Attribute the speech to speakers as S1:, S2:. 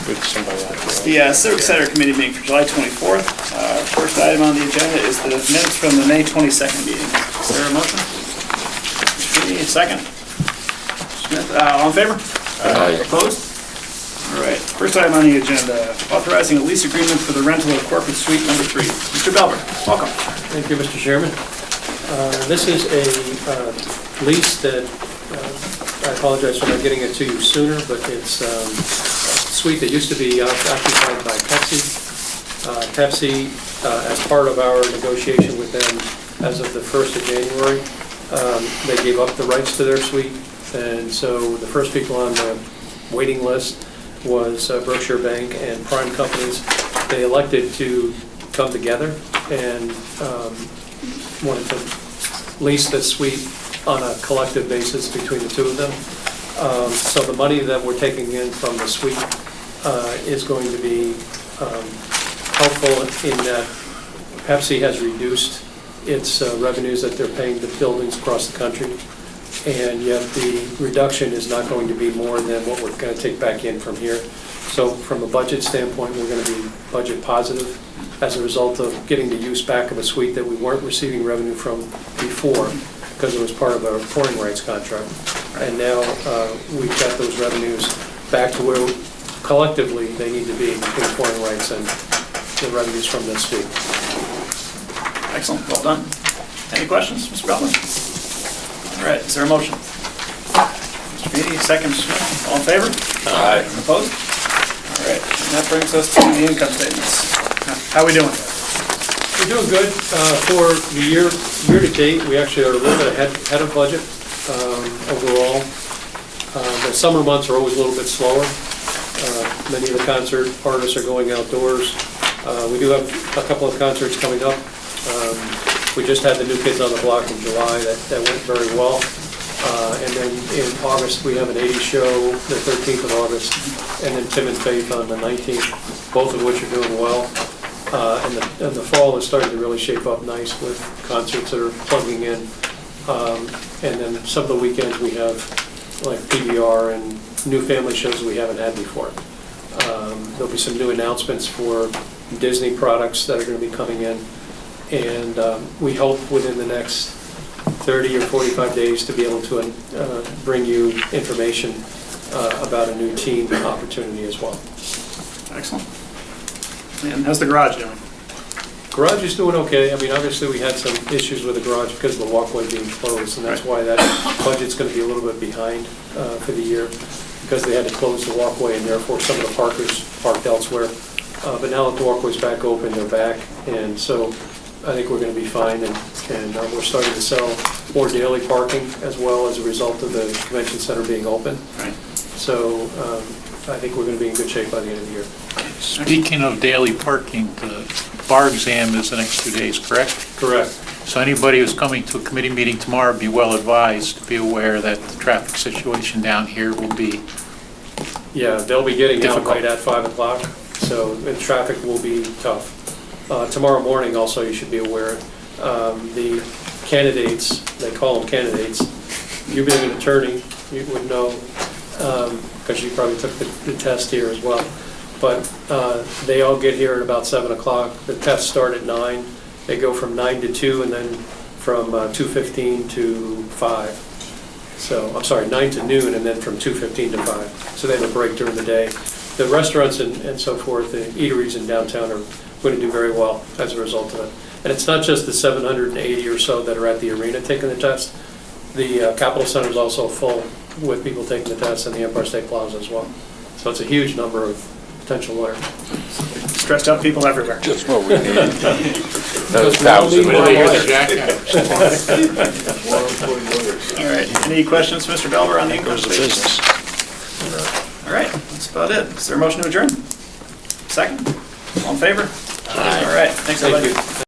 S1: with somebody else.
S2: The Civic Center Committee meeting for July 24th. First item on the agenda is the minutes from the May 22nd meeting. Is there a motion? Mr. Second. Smith, all in favor?
S1: Aye.
S2: Opposed? All right. First item on the agenda, authorizing a lease agreement for the rental of corporate suite number 3. Mr. Belver, welcome.
S3: Thank you, Mr. Chairman. This is a lease that, I apologize for not getting it to you sooner, but it's a suite that used to be occupied by Pepsi. Pepsi, as part of our negotiation with them as of the 1st of January, they gave up the rights to their suite. And so the first people on the waiting list was Berkshire Bank and Prime Companies. They elected to come together and wanted to lease the suite on a collective basis between the two of them. So the money that we're taking in from the suite is going to be helpful in that Pepsi has reduced its revenues that they're paying to buildings across the country, and yet the reduction is not going to be more than what we're going to take back in from here. So from a budget standpoint, we're going to be budget positive as a result of getting the use back of a suite that we weren't receiving revenue from before because it was part of our pouring rights contract. And now we've got those revenues back to where collectively they need to be between pouring rights and the revenues from this suite.
S2: Excellent, well done. Any questions, Mr. Belver? All right, is there a motion? Mr. Beatty, second, Mr. Smith, all in favor?
S1: Aye.
S2: Opposed? All right, and that brings us to the income statements. How are we doing?
S3: We're doing good. For the year to date, we actually are a little bit ahead of budget overall. The summer months are always a little bit slower. Many of the concert artists are going outdoors. We do have a couple of concerts coming up. We just had the New Kids on the Block in July. That went very well. And then in August, we have an 80s show, the 13th of August, and then Tim and Faith on the 19th, both of which are doing well. And the fall is starting to really shape up nice with concerts that are plugging in. And then some of the weekends we have like PBR and new family shows we haven't had before. There'll be some new announcements for Disney products that are going to be coming in. And we hope within the next 30 or 45 days to be able to bring you information about a new teen opportunity as well.
S2: Excellent. And how's the garage doing?
S3: Garage is doing okay. I mean, obviously we had some issues with the garage because of the walkway being closed, and that's why that budget's going to be a little bit behind for the year because they had to close the walkway and therefore some of the parkers parked elsewhere. But now that the walkway's back open, they're back, and so I think we're going to be fine, and we're starting to sell more daily parking as well as a result of the convention center being open.
S2: Right.
S3: So I think we're going to be in good shape by the end of the year.
S4: Speaking of daily parking, the bar exam is the next 2 days, correct?
S3: Correct.
S4: So anybody who's coming to a committee meeting tomorrow, be well advised to be aware that the traffic situation down here will be
S3: Yeah, they'll be getting out
S4: difficult.
S3: right at 5 o'clock, so the traffic will be tough. Tomorrow morning also, you should be aware, the candidates, they call them candidates, you being an attorney, you would know, because you probably took the test here as well, but they all get here at about 7 o'clock. The tests start at 9. They go from 9 to 2 and then from 2:15 to 5. So, I'm sorry, 9 to noon and then from 2:15 to 5. So they have a break during the day. The restaurants and so forth, the eateries in downtown are going to do very well as a result of it. And it's not just the 780 or so that are at the arena taking the test. The Capitol Center is also full with people taking the test, and the Empire State Plaza as well. So it's a huge number of potential winners.
S2: Stressed out people everywhere.
S1: Just what we need.
S3: Those 1,000.
S2: All right, any questions, Mr. Belver, on the income
S1: Goes to
S2: statement?
S1: business.
S2: All right, that's about it. Is there a motion to adjourn? Second? All in favor? All right, thanks,
S3: Thank
S2: everybody.
S3: you.